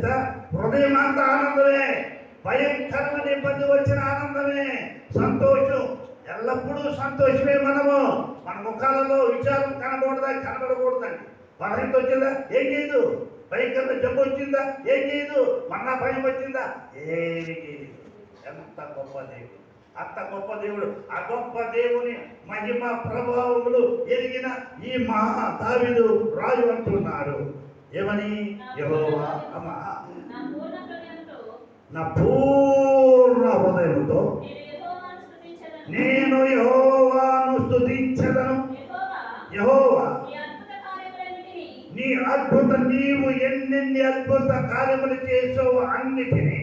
తెలుసా? హృదయం అంత ఆనందమే, భయంకరమైన ఇబ్బంది వచ్చిన ఆనందమే, సంతోషం. ఎల్లప్పుడూ సంతోషమే. మన ముఖాలలో విచారం కనబడకూడదండి. బలహీనత వచ్చిందా? ఏం చేయదు. భయంకరమైన జబ్బు వచ్చిందా? ఏం చేయదు. మన్నా భయం వచ్చిందా? ఏమి చేయదు. ఎంత గొప్ప దేవుడు, అంత గొప్ప దేవుడు. ఆ గొప్ప దేవుని మహిమ ప్రభావములు ఎరిగిన ఈ మహా దావీదు రాజు అంటున్నాడు ఏమని? యెహోవా నా పూర్ణ హృదయంతో నేను యెహోవాను స్తుతించెదను. యెహోవా నీవు ఎన్నెన్ని అద్భుత కార్యములు చేసావు అన్నిటినీ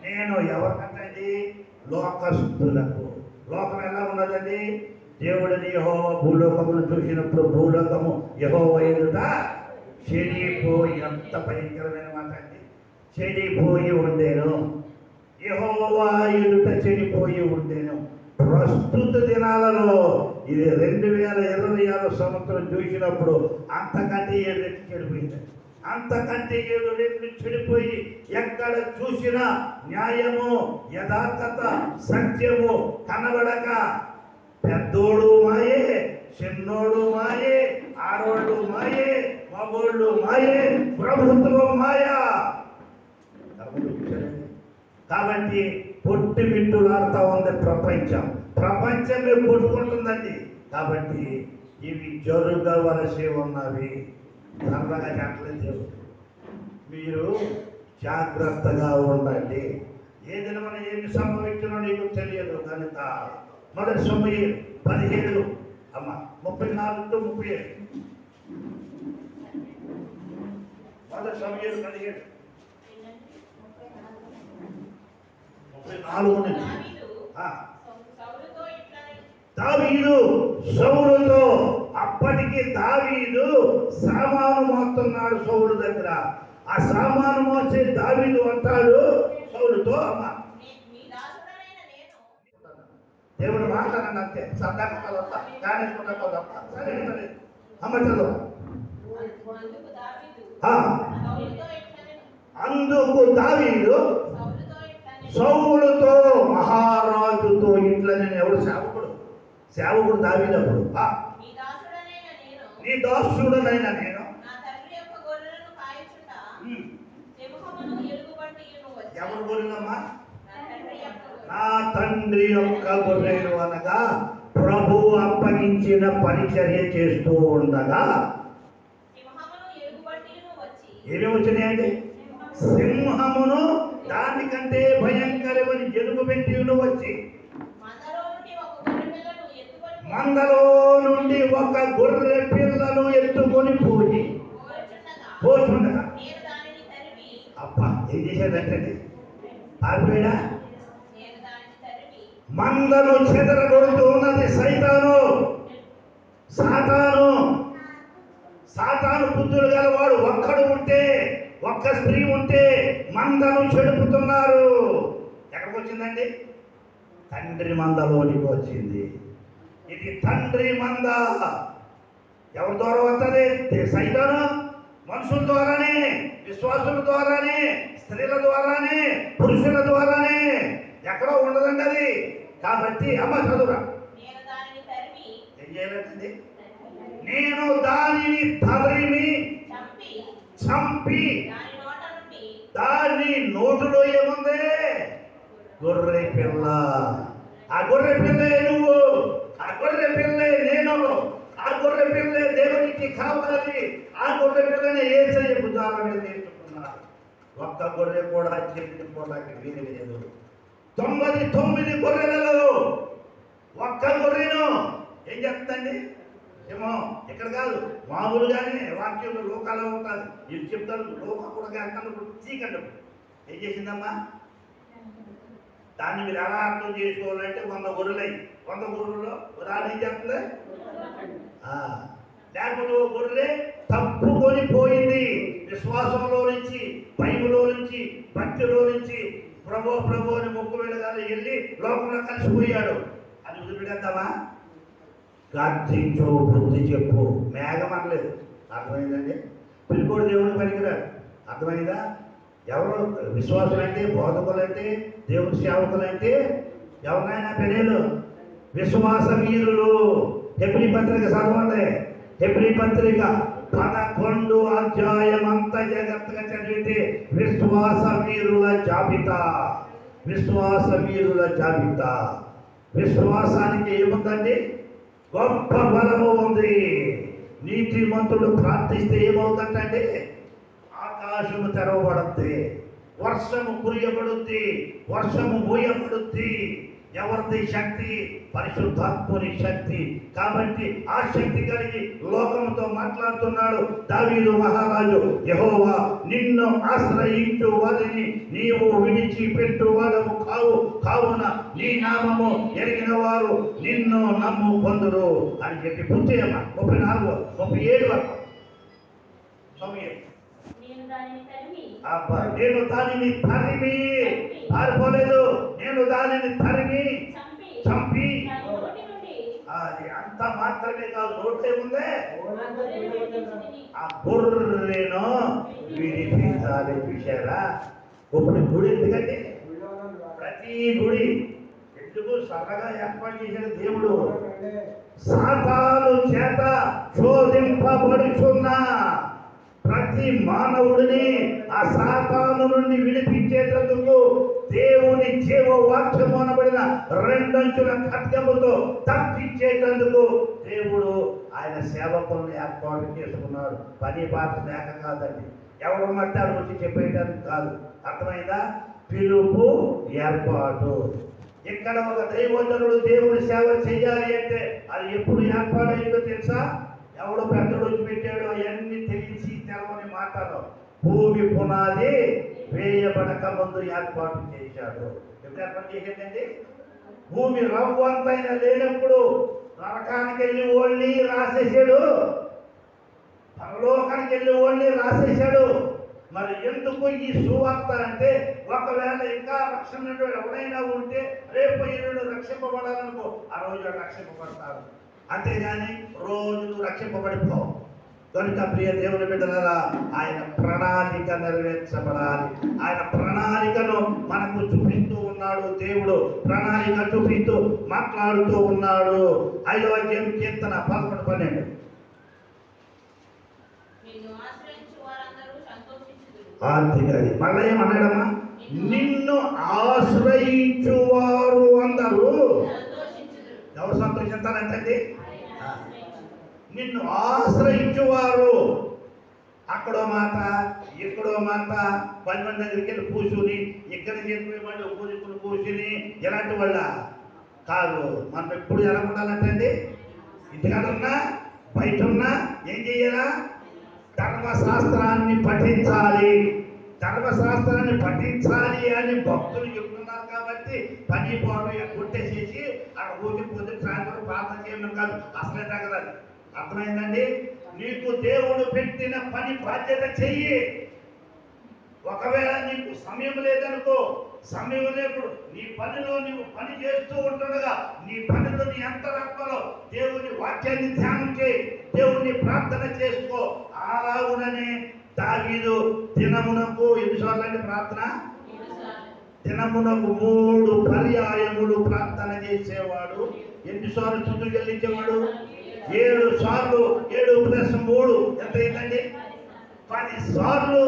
నేను ఎవరికంటే లోకస్తులకు. లోకం ఎలా ఉన్నదండి? దేవుడిని యెహోవా భూలోకమును చూసినప్పుడు భూలోకము యెహోవా ఎదుట చెడిపోయి, ఎంత భయంకరమైన మాట అండి, చెడిపోయి ఉండేను. యెహోవా ఎదుట చెడిపోయి ఉండేను. ప్రస్తుత దినాలలో ఇది 2026 సంవత్సరం చూసినప్పుడు అంతకంటే 7 రెట్లు చెడిపోయింది. అంతకంటే 7 రెట్లు చెడిపోయి ఎక్కడ చూసినా న్యాయము, యథార్థత, సత్యము కనబడక పెద్దోడు మాయే, చిన్నోడు మాయే, ఆడోళ్ళు మాయే, మగోళ్ళు మాయే, ప్రభుత్వం మాయా. కాబట్టి పొట్టిమిట్టులాడుతూ ఉంది ప్రపంచమే కొట్టుకుంటుందండి. కాబట్టి ఇవి జరగవలసి ఉన్నవి. సరదాగా చెప్పలేదు. మీరు జాగ్రత్తగా ఉండండి. ఏదైనా మనం ఏమి సంభవించినో నీకు తెలియదు కనుక మొదటి సమయం 17 అమ్మ 34-37 మొదటి సమయం 17 34 నుంచి దావీదు సౌలుతో, అప్పటికి దావీదు సామాను మోస్తున్నాడు సౌలు దగ్గర. ఆ సామాను మోసే దావీదు అంటాడు సౌలుతో, అమ్మ దేవుడు మాట్లాడండి అంతే. సందర్భాలు వస్తా కానీ అమ్మ చదువు. అందుకు దావీదు సౌలుతో మహారాజుతో ఇట్లనే. ఎవడు సేవకుడు దావీదు. అప్పుడు నీ దాసుడనైనా నేను ఎవరు గొర్రెలమ్మా? నా తండ్రి యొక్క గొర్రెలు అనగా ప్రభు అప్పగించిన పరిచర్య చేస్తూ ఉండగా ఏమి వచ్చినాయండి? సింహమును దానికంటే భయంకరమని జలుబు పెట్టి వచ్చి మందలో నుండి ఒక గొర్రె పిల్లను ఎత్తుకొని పోచుండగా అబ్బా ఏం చేశాడంటే పారిపోయాడా? మందను చెదరగొడుతూ ఉన్నది సాతాను బుద్ధులు గలవాడు ఒక్కడు ఉంటే, ఒక్క స్త్రీ ఉంటే మందను చెడుపుతున్నారు. ఎక్కడికి వచ్చిందండి? తండ్రి మందలోనికి వచ్చింది. ఇది తండ్రి మంద. ఎవరి ద్వారా వస్తుంది? సైతాను మనుషుల ద్వారానే, విశ్వాసుల ద్వారానే, స్త్రీల ద్వారానే, పురుషుల ద్వారానే. ఎక్కడో ఉండదండి అది. కాబట్టి అమ్మ చదువురా. ఏం చేయాలండి? నేను దానిని తరిమి చంపి దాని నోటులో ఏముంది? గొర్రె పిల్ల. ఆ గొర్రె పిల్లే నువ్వు, ఆ గొర్రె పిల్లే నేను, ఆ గొర్రె పిల్లే దేవునికి కావాలి. ఆ గొర్రె పిల్లని యేసయ్య భుజాల మీద నేర్చుకున్నారు. ఒక్క గొర్రె కూడా చెప్పుకోవడానికి వీలు లేదు. 99 గొర్రెలలో ఒక్క గొర్రెను ఏం చెప్తండి? ఏమో ఇక్కడ కాదు, మామూలుగానే వాక్యంలో లోకాల్లో ఉంటుంది. వీళ్ళు చెప్తారు లోకం కూడా అంటున్నప్పుడు చీకండి. ఏం చేసిందమ్మా? దాన్ని మీరు ఎలా అర్థం చేసుకోవాలంటే 100 గొర్రెలై 100 గొర్రెల్లో ఉదాహరణ ఏం చెప్తుంది? లేకపోతే గొర్రె తప్పుకొని పోయింది. విశ్వాసంలో నుంచి, భయములో నుంచి, భక్తిలో నుంచి ప్రభు అని మొక్కు వెళ్ళగానే వెళ్ళి లోకంలో కలిసిపోయాడు. అది వదిలిపెడతామా? గార్జించు, బుద్ధి చెప్పు. మేఘం అనలేదు. అర్థమైందండి? పిలుకోడు దేవుడికి పనికిరాడు. అర్థమైందా? ఎవరు విశ్వాసులంటే, బోధకులంటే, దేవుని సేవకులంటే ఎవరినైనా పెళ్ళిళ్ళు విశ్వాస వీరులు. హెబ్రీ పత్రిక చదవండి. హెబ్రీ పత్రిక 11 అధ్యాయం అంతా జాగ్రత్తగా చదివితే విశ్వాస వీరుల జాబితా. విశ్వాస వీరుల జాబితా. విశ్వాసానికి ఏముందండి? గొప్ప బలము ఉంది. నీతిమంతుడు ప్రార్థిస్తే ఏమవుతుందంటే ఆకాశము తెరవబడుద్ది, వర్షము కురియబడుద్ది, వర్షము మూయబడుద్ది. ఎవరిది శక్తి? పరిశుద్ధాత్ముని శక్తి. కాబట్టి ఆ శక్తి కలిగి లోకంతో మాట్లాడుతున్నాడు దావీదు మహారాజు. యెహోవా నిన్ను ఆశ్రయించు వారిని నీవు విడిచిపెట్టు వాడవు కావు, కావున నీ నామము ఎరిగిన వారు నిన్ను నమ్ము పొందురు అని చెప్పి పూర్తియమ్మ 34, 37 వరకు. నేను దానిని తరిమి పారిపోలేదు, నేను దానిని తరిమి చంపి. అది అంత మాత్రమే కాదు, నోటే ఉందే ఆ బుర్రెను విడిపించాలి. చూశారా? ఇప్పుడు గుడి ఎందుకంటే ప్రతి గుడి ఎందుకు సరగా ఏర్పాటు చేసిన దేవుడు సాతాను చేత శోధింపబడుచున్న ప్రతి మానవుడిని ఆ సాతాను నుండి విడిపించేటందుకు దేవుని జీవ వాక్యము అనబడిన 2 అంచుల ఖడ్గముతో తప్పించేటందుకు దేవుడు ఆయన సేవకులను ఏర్పాటు చేసుకున్నాడు. పని పాట లేక కాదండి, ఎవరు మట్టారు వచ్చి చెప్పేయడానికి కాదు. అర్థమైందా? పిలుపు, ఏర్పాటు. ఇక్కడ ఒక దైవజనుడు దేవుని సేవ చేయాలి అంటే అది ఎప్పుడు ఏర్పాటైందో తెలుసా? ఎవడో పెద్దడు వచ్చి పెట్టాడు అవన్నీ తెలిసి తెలవని మాటలు. భూమి పునాది వేయబడక ముందు ఏర్పాటు చేశాడు. ఎప్పుడు ఏర్పాటు చేసేదండి? భూమి రవ్వంతైనా లేనప్పుడు నరకానికి వెళ్ళి ఓళ్ళి రాసేసాడు, పరలోకానికి వెళ్ళి ఓళ్ళి రాసేసాడు. మరి ఎందుకు ఈ సువార్త అంటే ఒకవేళ ఇంకా రక్షణ ఎవరైనా ఉంటే రేపు ఈరోజు రక్షింపబడాలనుకో ఆ రోజు రక్షింపబడతారు. అంతేగాని రోజు రక్షింపబడిపోవు. కనుక ప్రియ దేవుని బిడ్డలారా, ఆయన ప్రణాళిక నెరవేర్చబడాలి. ఆయన ప్రణాళికను మనకు చూపిస్తూ ఉన్నాడు. దేవుడు ప్రణాళిక చూపిస్తూ మాట్లాడుతూ ఉన్నాడు. 5వ అధ్యాయం కీర్తన 11-12. మళ్ళీ ఏమన్నాడమ్మా? నిన్ను ఆశ్రయించువారు అందరూ ఎవరు సంతోషిస్తారంటే నిన్ను ఆశ్రయించువారు. అక్కడో మాట, ఇక్కడో మాట, 10 మంది దగ్గరికి వెళ్ళి కూర్చుని ఇక్కడ చెప్పే వాళ్ళు కూర్చుని కూర్చుని ఎలాంటి వాళ్ళ కాదు. మనం ఎప్పుడు ఎలా ఉండాలంటే ఇంటికాడ ఉన్నా బయట ఉన్నా ఏం చెయ్యాలా? ధర్మశాస్త్రాన్ని పఠించాలి. ధర్మశాస్త్రాన్ని పఠించాలి అని భక్తులు చెప్తున్నారు కాబట్టి పని పోవడం కొట్టేసేసి అక్కడ కూర్చుని సాయంత్రం ప్రార్థన చేయడం కాదు, అసలే తగలదు. అర్థమైందండి? నీకు దేవుడు పెట్టిన పని బాధ్యత చెయ్యి. ఒకవేళ నీకు సమయం లేదనుకో, సమయం లేప్పుడు నీ పనిలో నీవు పని చేస్తూ ఉంటుండగా నీ పనిలో నీ అంతరాత్మలో దేవుని వాక్యాన్ని ధ్యానం చేయి, దేవుని ప్రార్థన చేసుకో. అలాగుననే దావీదు దినమునకు ఎన్నిసార్లు ప్రార్థన? దినమునకు 3 పర్యాయములు ప్రార్థన చేసేవాడు. ఎన్నిసార్లు స్తుతులు చెల్లించేవాడు? 7 సార్లు. 7+3 ఎంత అయిందండి? 10 సార్లు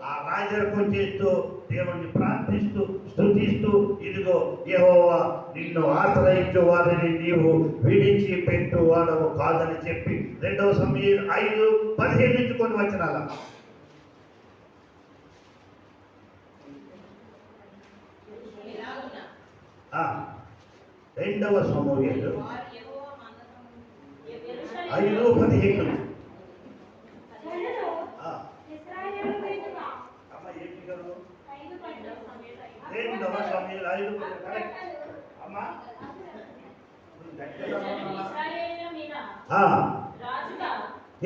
ఆ రాజర్కం చేస్తూ దేవుణ్ణి ప్రార్థిస్తూ స్తుతిస్తూ, ఇదిగో యెహోవా నిన్ను ఆశ్రయించు వారిని నీవు విడిచిపెట్టు వాడవు కాదని చెప్పి 2వ సమూయేలు 5:15 నుంచి కొన్ని వచనాల. రెండవ సమూయేలు 5:15. రెండవ సమూయేలు 5:15. అమ్మా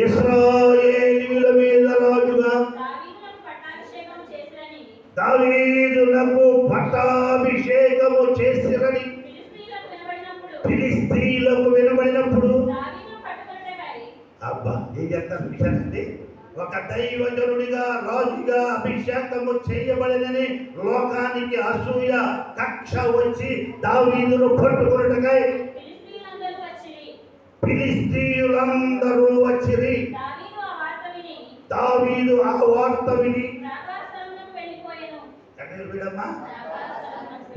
ఇశ్రాయేలీయుల మీద రాజుగా దావీదునకు పట్టాభిషేకము చేసిరని ఫిలిష్తీయులకు వినబడినప్పుడు అబ్బా ఏం చేస్తారు విషయాలండి? ఒక దైవజనుడిగా రాజుగా అభిషేకము చేయబడినని లోకానికి అసూయ కక్ష వచ్చి దావీదును పట్టుకొనుటకై ఫిలిష్తీయులందరూ వచ్చిరి. దావీదు ఆ వార్త విని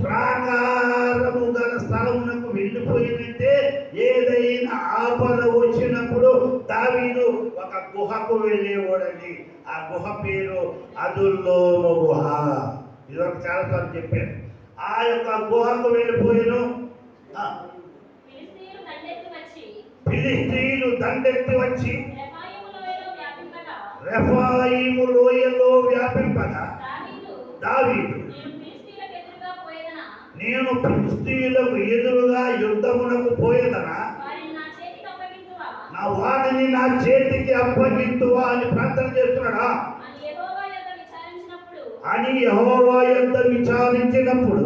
ప్రాకారము గల స్థలమునకు వెళ్ళిపోయినట్టే ఏదైనా ఆపద వచ్చినప్పుడు దావీదు ఒక గుహకు వెళ్ళేవాడండి. ఆ గుహ పేరు అదుల్లోము గుహ. ఇదొక చాలాసార్లు చెప్పాను. ఆ యొక్క గుహకు వెళ్ళిపోయాను. ఫిలిష్తీయులు దండెత్తి వచ్చి రెఫాయిము లోయలో వ్యాపింపగా దావీదు నేను ఫిలిష్తీయులకు ఎదురుగా యుద్ధమునకు పోయేదనా, నా వారిని నా చేతికి అప్పగింతువా అని ప్రార్థన చేస్తున్నాడా అని యెహోవా యొద్ద విచారించినప్పుడు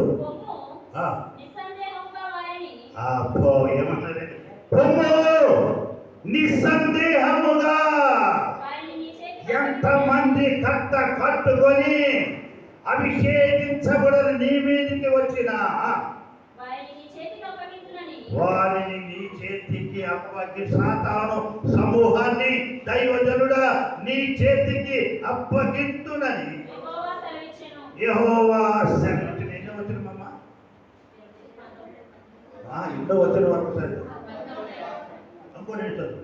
ఏమన్నారండి? నిస్సందేహముగా ఎంతమంది కట్ట కట్టుకొని అభిషేకించబడని నీ మీదికి వచ్చిన వారిని నీ చేతికి అప్పగి సాతాను సమూహాన్ని దైవజనుడా నీ చేతికి అప్పగింతునని యెహోవా సెలవిచ్చెను. ఎన్నో వచ్చిన మమ్మ ఇంట్లో వచ్చిన వరకు సరే ఇంకోటి చదువు.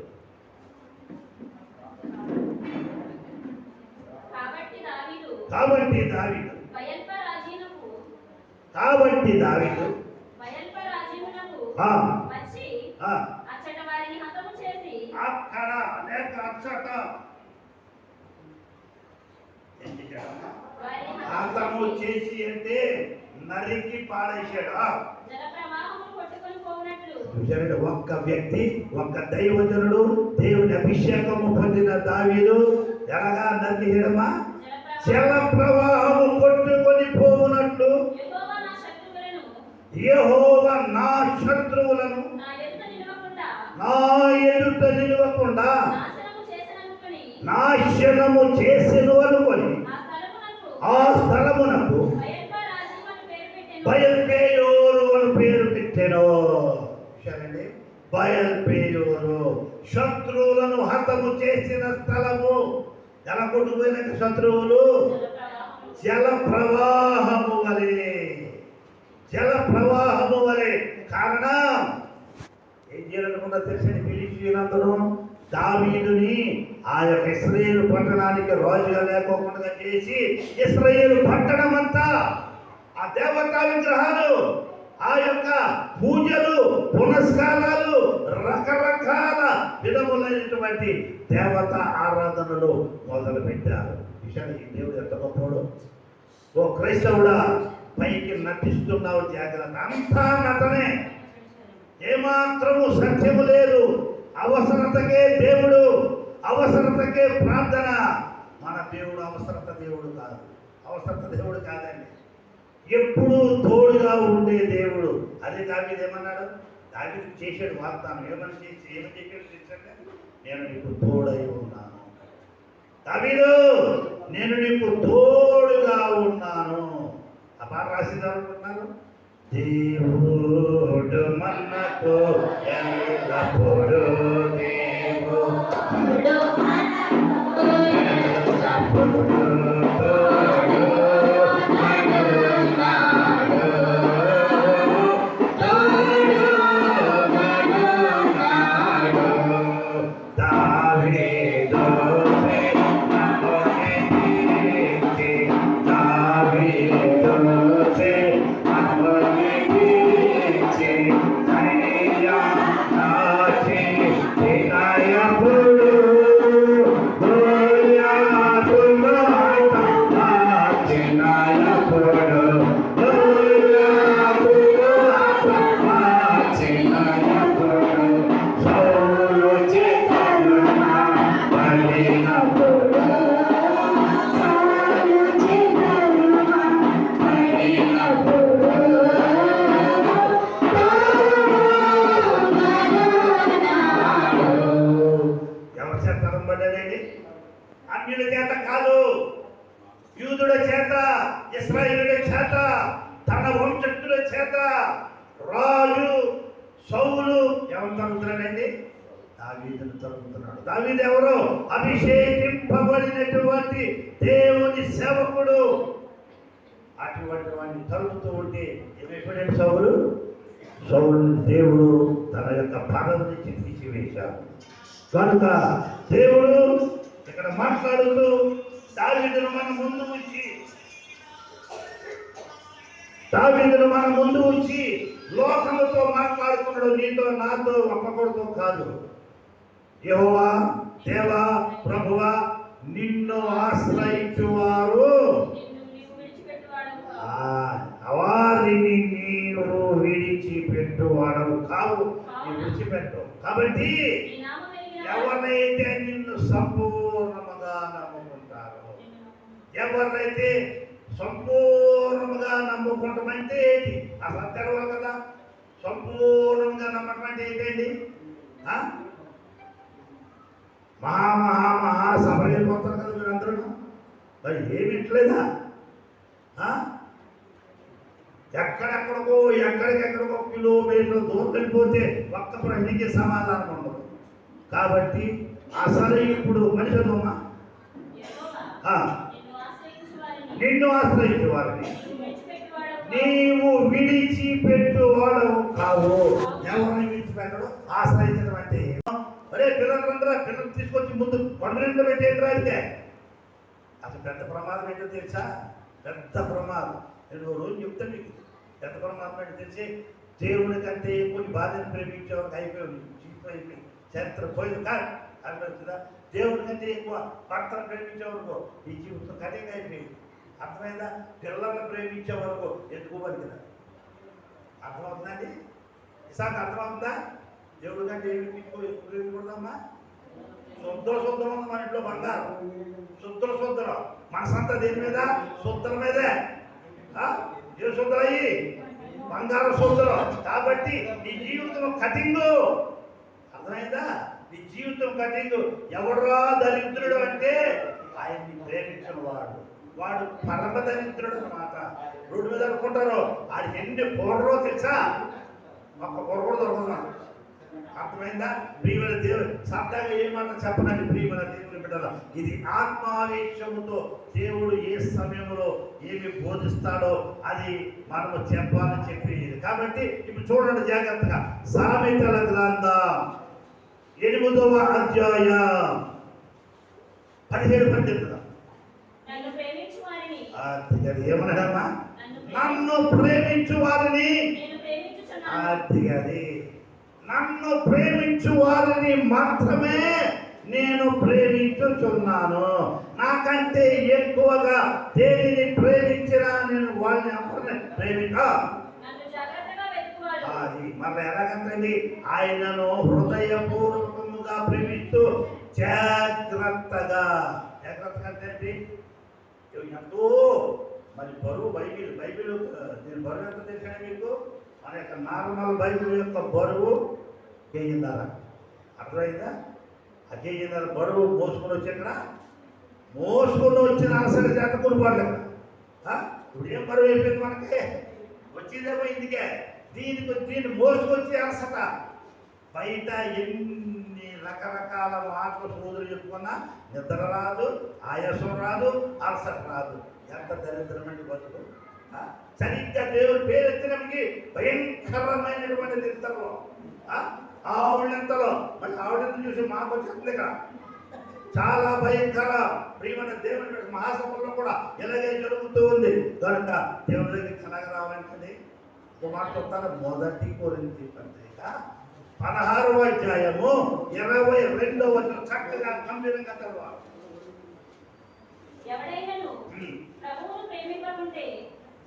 కాబట్టి దావీదు అక్కడ లేక అచ్చట హతము చేసి అంటే నరికి పాడేశాడు. ఒక్క వ్యక్తి, ఒక్క దైవజనుడు, దేవుని అభిషేకము పొందిన దావీదు ఎలాగా నరికేయడమా? జల ప్రవాహము కొట్టుకొని పోవునట్లు యెహోవా నా శత్రువులను నా ఎదుట నిలవకుండా నాశనము చేసెను అనుకొని ఆ స్థలమునకు బయల్పేయోరు అని పేరు పెట్టెను. బయల్పేయోరు శత్రువులను హతము చేసిన స్థలము. ఎలా కొట్టుకుపోయిన శత్రువులు జల ప్రవాహము వలె కారణం ఏం చేయాలనుకున్నా తెలిసిన ఫిలిష్తీయులందరూ దావీదుని ఆ యొక్క ఇశ్రాయేలు పట్టణానికి రాజుగా లేకోకుండా చేసి ఇశ్రాయేలు పట్టణం అంతా ఆ దేవతా విగ్రహాలు, ఆ యొక్క పూజలు పునస్కారాలు, రకరకాల విధములైనటువంటి దేవత ఆరాధనలు మొదలు పెట్టారు. విషయాన్ని ఈ దేవుడు ఎంత గొప్పవాడు. ఓ క్రైస్తవుడా, పైకి నటిస్తున్నావు, జాగ్రత్త. అంతా నటనే, ఏమాత్రము సత్యము లేదు. అవసరతకే దేవుడు, అవసరతకే ప్రార్థన. మన దేవుడు అవసరత దేవుడు కాదు, అవసరత దేవుడు కాదండి. ఎప్పుడూ తోడుగా ఉండే దేవుడు. అదే దావీదు ఏమన్నాడు? దావీదు చేసాడు వాగ్దానం. ఏమని చెప్పాడు తెలుసంటే, నేను నీకు తోడై ఉన్నాను. దావీదు, నేను నీకు తోడుగా ఉన్నాను. ఆ పాట రాసిదామనుకున్నాను. దేవుడు మనకు ఎల్లప్పుడూ దేవుడు కాదు, యూదుల చేత, ఇశ్రాయేలుల చేత, తన వంశస్థుల చేత రాజు సౌలు ఎవరు తరుగుతున్నాడండి? దావీదును తరుగుతున్నాడు. దావీదు ఎవరు? అభిషేకింపబడినటువంటి దేవుని సేవకుడు. అటువంటి వాడిని తరుగుతూ ఉంటే ఏమైపోయాడు సౌలు? సౌలుని దేవుడు తన యొక్క పదవి నుంచి తీసివేశాడు. కనుక దేవుడు ఇక్కడ మాట్లాడుతూ దావీదును మన ముందు ఉంచి లోకముతో మాట్లాడుతున్నాడు. నీతో నాతో ఒక్కడితో కాదు. యెహోవా, దేవా, ప్రభువా, నిన్ను ఆశ్రయించువారు వారిని నీవు విడిచిపెట్టువాడవు కావు, నీవు విడిచిపెట్టవు. కాబట్టి ఎవరైతే నిన్ను సంపూర్ణముగా నమ్ముకుంటారో, ఎవరైతే సంపూర్ణముగా నమ్ముకుంటామంటే ఏంటి? అసలు తెలవాలి కదా. సంపూర్ణంగా నమ్మకం అంటే ఏంటండి? సభలు వెళ్ళిపోతారు కదా మీరందరూ. మరి ఏమి ఇట్లేదా? ఎక్కడికెక్కడికో కిలోమీటర్ల దూరం వెళ్ళిపోతే ఒక్క ప్రశ్నకి సమాధానం ఉండదు. కాబట్టి అసలు ఇప్పుడు మనిషిదమ్మా, నిన్ను ఆశ్రయించే వారిని నీవు విడిచిపెట్టువాడవు కావు. ఎవరిని విడిచిపెట్టడు? ఆశ్రయించడం అంటే అరే పిల్లలు తీసుకొచ్చి ముందు కొండలింట్లో పెట్టేది అయితే అసలు పెద్ద ప్రమాదం ఏంటో తెలుసా? పెద్ద ప్రమాదం. నేను రోజు చెప్తాను మీకు. పెద్ద ప్రమాదం ఏంటో తెలిసి దేవుని కంటే ఎక్కువ బాధను ప్రేమించేవారికి అయిపోయింది. అయిపోయి చరిత్ర పోయింది కాదు అర్థమవుతుందా? దేవుని కంటే ఎక్కువ భర్తను ప్రేమించే వరకు ఈ జీవితం కఠినంగా అయిపోయింది. అర్థమైందా? పిల్లలను ప్రేమించే వరకు ఎత్తుకోవాలి కదా. అర్థమవుతుందండి? ఇసాక అర్థమవుతుందా? దేవుడి కంటే ఏమి ఎక్కువ ప్రేమించకూడదమ్మా. శుద్ధం మన ఇంట్లో బంగారం, శుద్ధం మన సంత దేని మీద? శుద్ధల మీదే. ఏ శుద్ధలయ్యి? బంగారం శుద్ధలు. కాబట్టి నీ జీవితం కఠింగు. అర్థమైందా? నీ జీవితం కఠింగు. ఎవడరా దరిద్రుడు అంటే ఆయన్ని ప్రేమించిన వాడు పరమ దరిద్రుడు అన్నమాట. రోడ్డు మీద అనుకుంటారు ఆడు ఎన్ని పొరలో తెలుసా? ఒక్క పొర కూడా దొరకదు. అర్థమైందా? ప్రియమైన దేవుడు సరదాగా ఏమన్నా చెప్పనండి. ప్రియమైన దేవుని బిడ్డల, ఇది ఆత్మావేశముతో దేవుడు ఏ సమయంలో ఏమి బోధిస్తాడో అది మనము చెప్పాలని చెప్పేది. కాబట్టి ఇప్పుడు చూడండి జాగ్రత్తగా. సామెతల గ్రంథం 8వ అధ్యాయం 17-18. ఏమన్నాడమ్మా? నన్ను ప్రేమించు వారిని, అది నన్ను ప్రేమించు వారిని మాత్రమే నేను ప్రేమించుచున్నాను. నాకంటే ఎక్కువగా దేనిని ప్రేమించినా నేను వాళ్ళని ఎవరిని అది మళ్ళీ ఎలాగంటండి? ఆయనను హృదయపూర్వకముగా ప్రేమిస్తూ జాగ్రత్తగా అంటే ఎంతో మరి బరువు బైబిల్ నేను బరువు ఎంత తెలిసిన మీకు? మన యొక్క నార్మల్ బైబిల్ యొక్క బరువు కేజీన్నర. అర్థమైందా? ఆ కేజీన్నర బరువు మోసుకొని వచ్చిన అలసట చేత కొనుక్కోవాలి. ఇప్పుడు ఏం బరువు అయిపోయింది మనకి? వచ్చిందేమో ఇందుకే. దీన్ని మోసుకొచ్చి అలసట. బయట ఎన్ని రకరకాల మాటలు సోదరులు చెప్పుకున్నా నిద్ర రాదు, ఆయాసం రాదు, అలసట రాదు. ఎంత దరిద్రమండి బతుకు. సరిగ్గా దేవుడు పేరెత్తినప్పటికీ భయంకరమైనటువంటి నిద్రలో ఆవిడంతలో మళ్ళీ ఆవిడంత చూసి మాకు వచ్చింది ఇక్కడ చాలా భయంకర. ప్రియమైన దేవుని మహాసభలో కూడా ఇలాగే జరుగుతూ ఉంది. కనుక దేవుడి దగ్గరికి కనగ రావాలంటే ఒక మాట చెప్తాను. 1 కొరింథీ పత్రిక 16వ అధ్యాయము 22వ వచనం చక్కగా గంభీరంగా చదవాలి.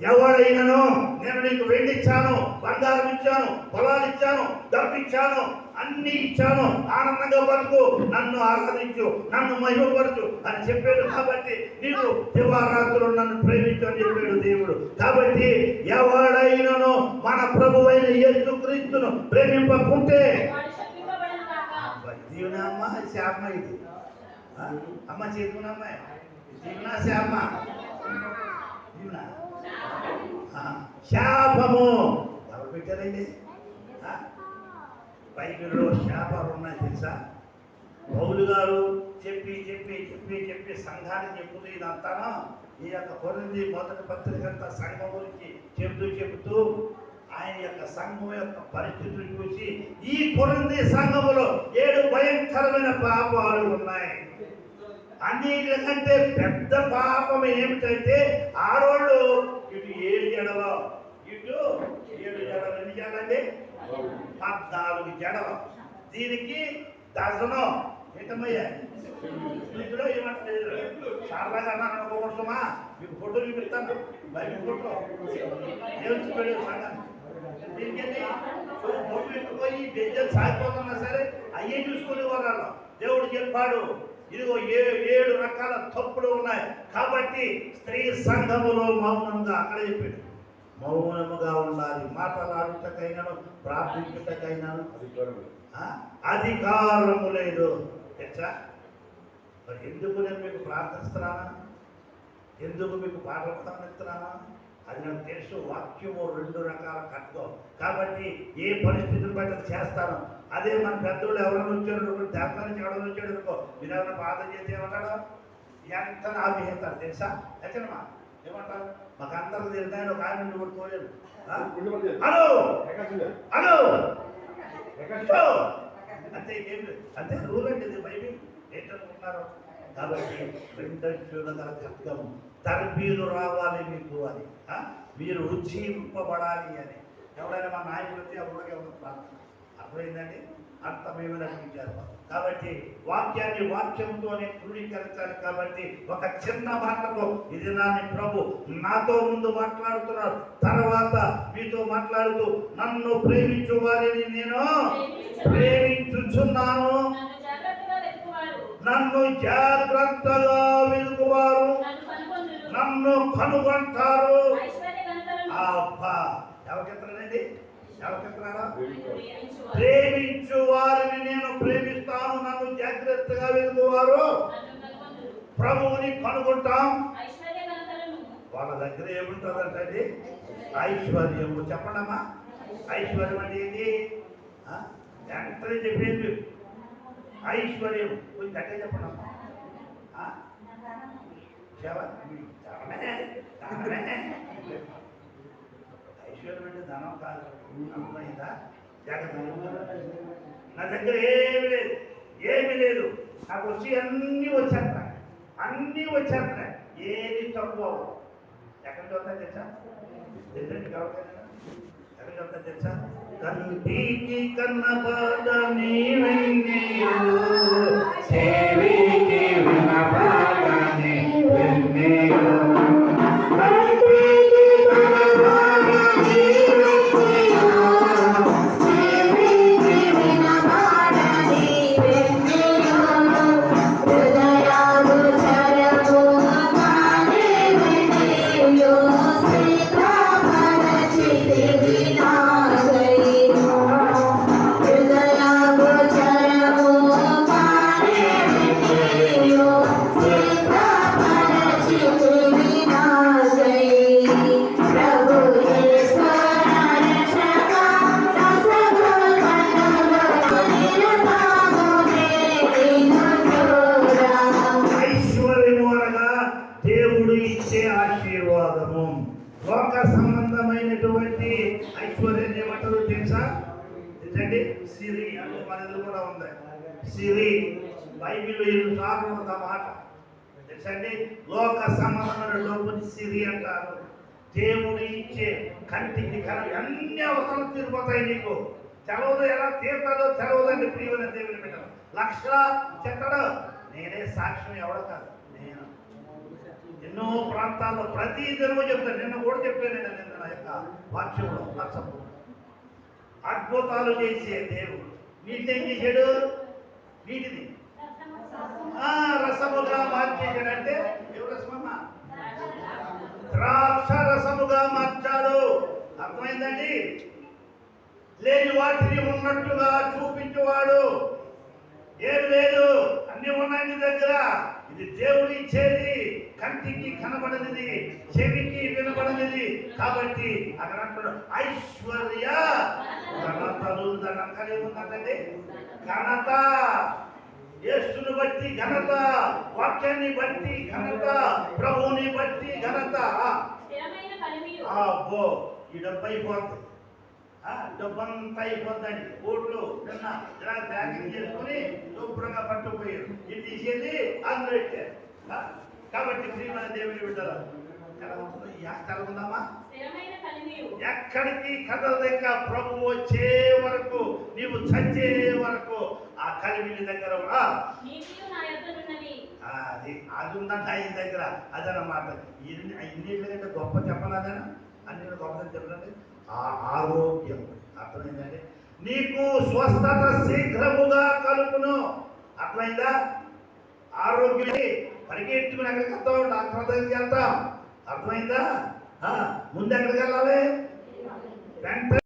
ఎవడైనను నేను నీకు వెండి ఇచ్చాను, బంగారం ఇచ్చాను, పొలాలు ఇచ్చాను, డబ్బు ఇచ్చాను, అన్ని ఇచ్చాను, ఆనందంగా బతుకు, నన్ను ఆరాధించు, నన్ను మహిమపరచు అని చెప్పాడు. కాబట్టి నీవు దివారాత్రులు నన్ను ప్రేమించు అని చెప్పాడు దేవుడు. కాబట్టి ఎవడైనను మన ప్రభువైన యేసుక్రీస్తును ప్రేమింపకుంటే దీవుని అమ్మ శాపం ఇది. అమ్మ చేతుకున్న అమ్మాయి దీవెన శాపమా? దీవెన శాపము. ఎవరు పెట్టారండి? బైబిల్లో శాపాలు ఉన్నాయి తెలుసా? పౌలు గారు చెప్పి చెప్పి చెప్పి చెప్పి సంఘానికి చెప్పుతూ ఇదంతాను ఈ యొక్క కొరింథీ మొదటి పత్రిక అంతా సంఘం గురించి చెబుతూ ఆయన యొక్క సంఘం యొక్క పరిస్థితులు చూసి ఈ కొరింథీ సంఘములో 7 భయంకరమైన పాపాలు ఉన్నాయి. అన్నిటికంటే పెద్ద పాపం ఏమిటంటే ఆడోళ్ళు ఇటు 7 జడలు, ఇటు 7 జడలు. ఎన్ని జడలండి? 14 జడలు. దీనికి దర్శనం ఏంటమ్మయ్యా? ఇందులో ఏమంటారు? సరదాగా అనుకోవచ్చమా? మీకు ఫోటో చూపిస్తాను. బయట ఫోటో దీనికి ఫోటో పెట్టుకోయి బెజ్జలు సాగిపోతున్నా సరే అయ్యే చూసుకునే వాళ్ళు. దేవుడు చెప్పాడు ఇదిగో 7 రకాల తప్పులు ఉన్నాయి కాబట్టి స్త్రీ సంఘములో మౌనంగా, అక్కడ చెప్పాడు మౌనముగా ఉండాలి. మాటలాడుటకైనాను ప్రార్థించుటకైనాను అధికారము లేదు. తెలుసా? మరి ఎందుకు నేను మీకు ప్రార్థిస్తున్నానా? ఎందుకు మీకు పాటలు ఇస్తున్నానా? అది నాకు తెలుసు. వాక్యము 2 రకాల కట్టుకో కాబట్టి ఏ పరిస్థితులు బట్టి చేస్తాను. అదే మన పెద్దోళ్ళు ఎవరైనా వచ్చాడు, దేవత నుంచి ఎవరైనా వచ్చాడు అనుకో, మీరు ఎవరైనా ప్రార్థన చేసి ఏమంటాడు? ఎంత ఆవిహేస్తారు తెలుసా? ఎక్కడమ్మా ఏమంటారు? మాకు అందరూ తెలియదు. ఒక ఆయన నుండి కూడా కోలేదు. హలో హలో అంతే, ఏం లేదు. అంతే రూల్ అంటే ఇది బైబిల్ ఏంటనుకుంటున్నారు? కాబట్టి 2 ఖడ్గము తర్బీదు రావాలి మీకు అని, మీరు రుచింపబడాలి అని. ఎవరైనా మా నాయకులు వచ్చి ఎవరికి ప్రార్థన అర్థమైందండి? అర్థమేమని అనిపించారు. కాబట్టి వాక్యంతోనే క్రోడీకరించాలి. కాబట్టి ఒక చిన్న మాటతో ఇది నాని ప్రభు నాతో ముందు మాట్లాడుతున్నారు, తర్వాత మీతో మాట్లాడుతూ నన్ను ప్రేమించు వారిని నేను ప్రేమించుచున్నాను, నన్ను జాగ్రత్తగా వెలుగువారు నన్ను కనుగొంటారు. అబ్బా ఎవరికెత్తనండి? ఎవరికెత్తనారా? ప్రేమించు వారిని నేను ప్రేమిస్తాను, నన్ను జాగ్రత్తగా వెలుగువారు ప్రభువుని కనుగొంటాం. వాళ్ళ దగ్గర ఏముంటుందంటే ఐశ్వర్యము. చెప్పండమ్మా, ఐశ్వర్యం అంటే ఏంటి? వెంటనే చెప్పేది ఐశ్వర్యం. కొంచెం గట్టిగా చెప్పండమ్మా. ఐశ్వర్యం అంటే ధనం కాదు. అర్థమైందా? నా దగ్గర ఏమి లేదు. నాకు వచ్చి అన్నీ వచ్చేస్తాయి. ఏది తక్కువ. ఎక్కడికి వెళ్తాయి తెలుసా? ఎక్కడికి వెళ్తాయి తెలుసా? కంటికి కన్నబాద నీవెన్నీయు, చెవికి వినబాద నీవెన్నీయు, ఆశీర్వాదము. లోక సంబంధమైనటువంటి ఐశ్వర్యం ఏమంటారు తెలుసా? ఏంటండి? సిరి అంటే మనది కూడా ఉంది. సిరి బైబిల్ 7 సార్లు ఉన్న మాట తెలుసండి. లోక సంబంధమైన డబ్బుని సిరి అంటారు. దేవుడు ఇచ్చే కంటికి కళ అన్ని అవసరాలు తీరిపోతాయి. నీకు తెలవదు, ఎలా తీరుతాడో తెలవదండి. ప్రియమైన దేవుని బిడ్డ 1,00,000 చెత్తడు. నేనే సాక్ష్యం ఎవడో కాదు. నేను ఎన్నో ప్రాంతాల్లో ప్రతి దినము చెప్తాను. నిన్న కూడా చెప్పాను. నిన్న నా యొక్క వాక్యంలో లక్షము అద్భుతాలు చేసే దేవుడు వీటిని ఏం చేశాడు? వీటిని రసముగా మార్చేశాడంటే ఎవరు రసమమ్మా? ద్రాక్ష రసముగా మార్చాడు. అర్థమైందండి? లేని వాటిని ఉన్నట్టుగా చూపించేవాడు. ఏం లేదు, అన్ని ఉన్నాయి నీ దగ్గర. ఇది దేవుడు ఇచ్చేది. కంటికి కనబడనిది, చెవికి వినబడనిది. కాబట్టి అక్కడ అంటాడు ఐశ్వర్య ఘనతలు. దాని అంకాలు ఏముందంటే ఘనత, యేసుని బట్టి ఘనత, వాక్యాన్ని బట్టి ఘనత, ప్రభువుని బట్టి ఘనత. అబ్బో ఈ డబ్బు అయిపోతుంది, డబ్బంతా అయిపోద్దండి. కోట్లు నిన్న ఇలా ప్యాకింగ్ చేసుకుని శుభ్రంగా పట్టుకుపోయారు, ఇది తీసేది అందులో పెట్టారు. కాబట్టి ప్రియమైన దేవుని బిడ్డలు ఉందామా, ఎక్కడికి కదలదక్క. ప్రభు వచ్చే వరకు, నీవు చచ్చే వరకు ఆ కలిమిని దగ్గర అది అది ఉందంట ఆయన దగ్గర. అదనమాట. ఇన్నిటికంటే గొప్ప చెప్పలేదేనా, అన్ని గొప్ప చెప్పండి. ఆ ఆరోగ్యం అర్థమైందండి. నీకు స్వస్థత శీఘ్రముగా కలుపును. అర్థమైందా? ఆరోగ్యం పరిగెట్టుకుని ఎక్కడికి వెళ్తాం, డాక్టర్ దగ్గరికి వెళ్తాం. అర్థమైందా? ముందు ఎక్కడికి వెళ్ళాలి? వెంటనే